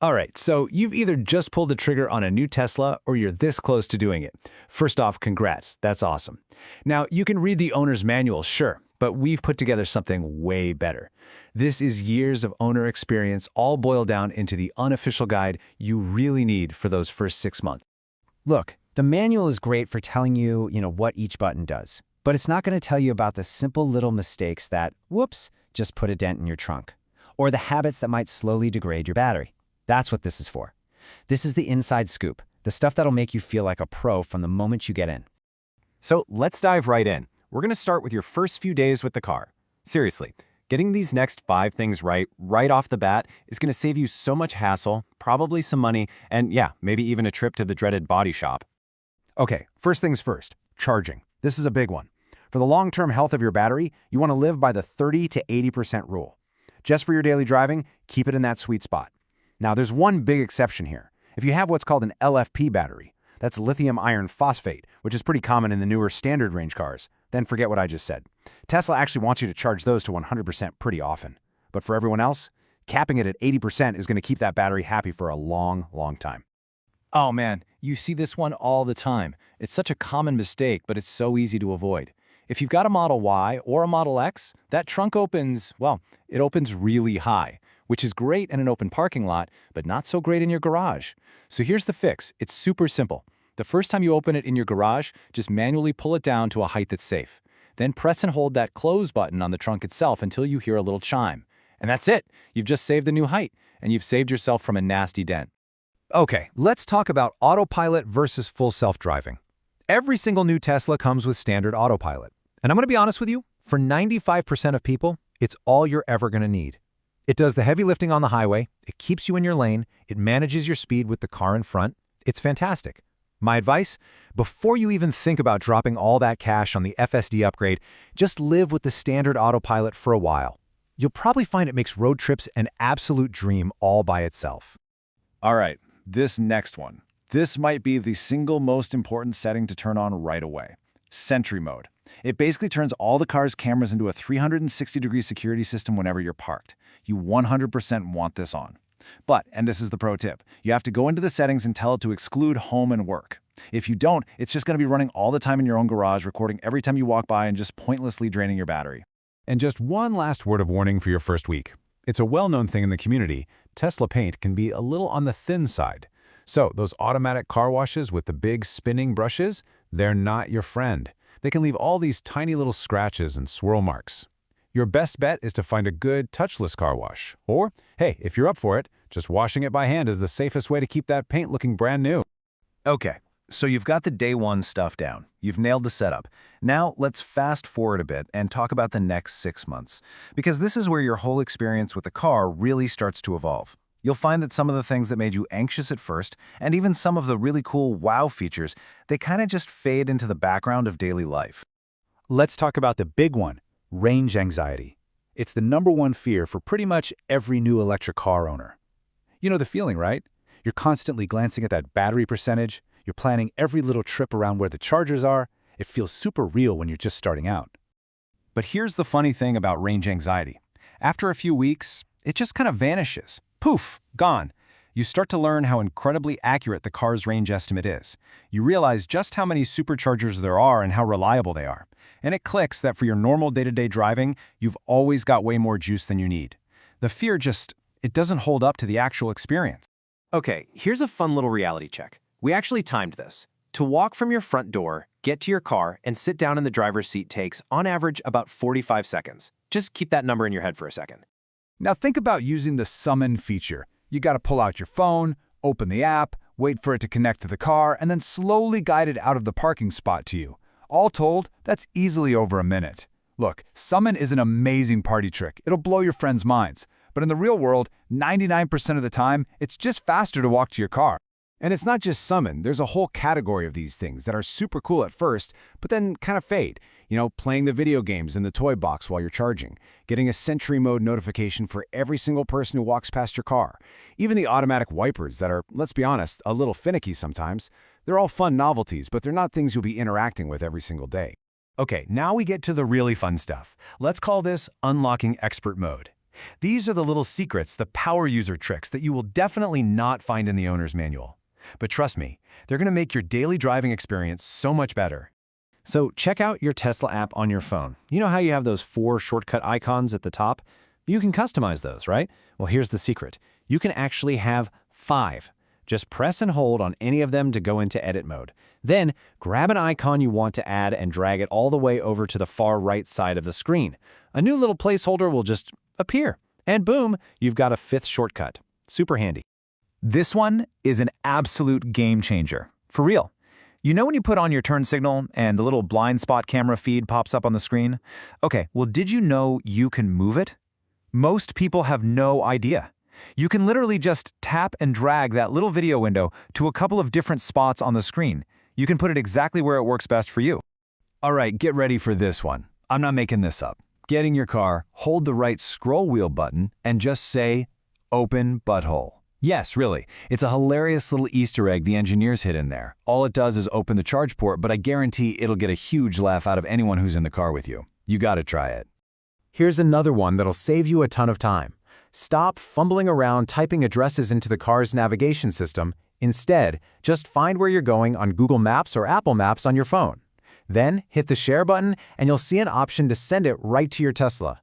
All right, so you've either just pulled the trigger on a new Tesla or you're this close to doing it. First off, congrats, that's awesome. Now, you can read the owner's manual, sure, but we've put together something way better. This is years of owner experience all boiled down into the unofficial guide you really need for those first 6 months. Look, the manual is great for telling you, what each button does, but it's not going to tell you about the simple little mistakes that, whoops, just put a dent in your trunk, or the habits that might slowly degrade your battery. That's what this is for. This is the inside scoop, the stuff that'll make you feel like a pro from the moment you get in. So let's dive right in. We're going to start with your first few days with the car. Seriously, getting these next 5 things right off the bat is going to save you so much hassle, probably some money, and yeah, maybe even a trip to the dreaded body shop. Okay, first things first, charging. This is a big one. For the long-term health of your battery, you want to live by the 30 to 80% rule. Just for your daily driving, keep it in that sweet spot. Now, there's one big exception here. If you have what's called an LFP battery, that's lithium iron phosphate, which is pretty common in the newer standard range cars, then forget what I just said. Tesla actually wants you to charge those to 100% pretty often. But for everyone else, capping it at 80% is going to keep that battery happy for a long, long time. Oh man, you see this one all the time. It's such a common mistake, but it's so easy to avoid. If you've got a Model Y or a Model X, that trunk opens, well, it opens really high, which is great in an open parking lot, but not so great in your garage. So here's the fix. It's super simple. The first time you open it in your garage, just manually pull it down to a height that's safe. Then press and hold that close button on the trunk itself until you hear a little chime. And that's it. You've just saved the new height, and you've saved yourself from a nasty dent. Okay, let's talk about autopilot versus full self-driving. Every single new Tesla comes with standard autopilot. And I'm going to be honest with you, for 95% of people, it's all you're ever going to need. It does the heavy lifting on the highway, it keeps you in your lane, it manages your speed with the car in front. It's fantastic. My advice? Before you even think about dropping all that cash on the FSD upgrade, just live with the standard autopilot for a while. You'll probably find it makes road trips an absolute dream all by itself. All right, this next one. This might be the single most important setting to turn on right away. Sentry mode. It basically turns all the car's cameras into a 360-degree security system whenever you're parked. You 100% want this on. But, and this is the pro tip, you have to go into the settings and tell it to exclude home and work. If you don't, it's just going to be running all the time in your own garage, recording every time you walk by and just pointlessly draining your battery. And just one last word of warning for your first week. It's a well-known thing in the community, Tesla paint can be a little on the thin side. So those automatic car washes with the big spinning brushes, they're not your friend. They can leave all these tiny little scratches and swirl marks. Your best bet is to find a good touchless car wash. Or, hey, if you're up for it, just washing it by hand is the safest way to keep that paint looking brand new. Okay, so you've got the day one stuff down. You've nailed the setup. Now let's fast forward a bit and talk about the next 6 months. Because this is where your whole experience with the car really starts to evolve. You'll find that some of the things that made you anxious at first, and even some of the really cool wow features, they kind of just fade into the background of daily life. Let's talk about the big one, range anxiety. It's the #1 fear for pretty much every new electric car owner. You know the feeling, right? You're constantly glancing at that battery percentage, you're planning every little trip around where the chargers are. It feels super real when you're just starting out. But here's the funny thing about range anxiety. After a few weeks, it just kind of vanishes. Poof, gone. You start to learn how incredibly accurate the car's range estimate is. You realize just how many superchargers there are and how reliable they are. And it clicks that for your normal day-to-day driving, you've always got way more juice than you need. The fear it doesn't hold up to the actual experience. Okay, here's a fun little reality check. We actually timed this. To walk from your front door, get to your car, and sit down in the driver's seat takes, on average, about 45 seconds. Just keep that number in your head for a second. Now think about using the summon feature. You got to pull out your phone, open the app, wait for it to connect to the car, and then slowly guide it out of the parking spot to you. All told, that's easily over a minute. Look, summon is an amazing party trick. It'll blow your friends' minds. But in the real world, 99% of the time, it's just faster to walk to your car. And it's not just summon. There's a whole category of these things that are super cool at first, but then kind of fade. You know, playing the video games in the toy box while you're charging, getting a sentry mode notification for every single person who walks past your car, even the automatic wipers that are, let's be honest, a little finicky sometimes. They're all fun novelties, but they're not things you'll be interacting with every single day. Okay, now we get to the really fun stuff. Let's call this unlocking expert mode. These are the little secrets, the power user tricks that you will definitely not find in the owner's manual. But trust me, they're going to make your daily driving experience so much better. So check out your Tesla app on your phone. You know how you have those 4 shortcut icons at the top? You can customize those, right? Well, here's the secret. You can actually have 5. Just press and hold on any of them to go into edit mode. Then, grab an icon you want to add and drag it all the way over to the far right side of the screen. A new little placeholder will just appear. And boom, you've got a 5th shortcut. Super handy. This one is an absolute game changer. For real. You know when you put on your turn signal and the little blind spot camera feed pops up on the screen? Okay, well, did you know you can move it? Most people have no idea. You can literally just tap and drag that little video window to a couple of different spots on the screen. You can put it exactly where it works best for you. All right, get ready for this one. I'm not making this up. Get in your car, hold the right scroll wheel button, and just say, "Open butthole." Yes, really. It's a hilarious little Easter egg the engineers hid in there. All it does is open the charge port, but I guarantee it'll get a huge laugh out of anyone who's in the car with you. You gotta try it. Here's another one that'll save you a ton of time. Stop fumbling around typing addresses into the car's navigation system. Instead, just find where you're going on Google Maps or Apple Maps on your phone. Then hit the share button and you'll see an option to send it right to your Tesla.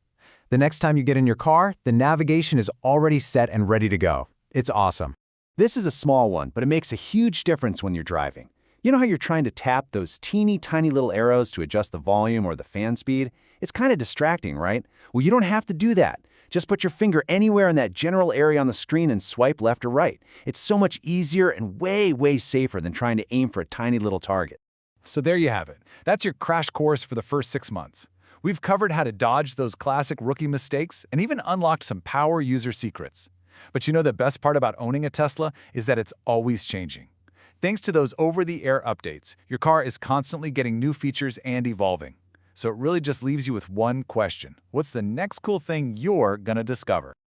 The next time you get in your car, the navigation is already set and ready to go. It's awesome. This is a small one, but it makes a huge difference when you're driving. You know how you're trying to tap those teeny tiny little arrows to adjust the volume or the fan speed? It's kind of distracting, right? Well, you don't have to do that. Just put your finger anywhere in that general area on the screen and swipe left or right. It's so much easier and way, way safer than trying to aim for a tiny little target. So there you have it. That's your crash course for the first 6 months. We've covered how to dodge those classic rookie mistakes and even unlocked some power user secrets. But you know the best part about owning a Tesla is that it's always changing. Thanks to those over-the-air updates, your car is constantly getting new features and evolving. So it really just leaves you with one question. What's the next cool thing you're gonna discover?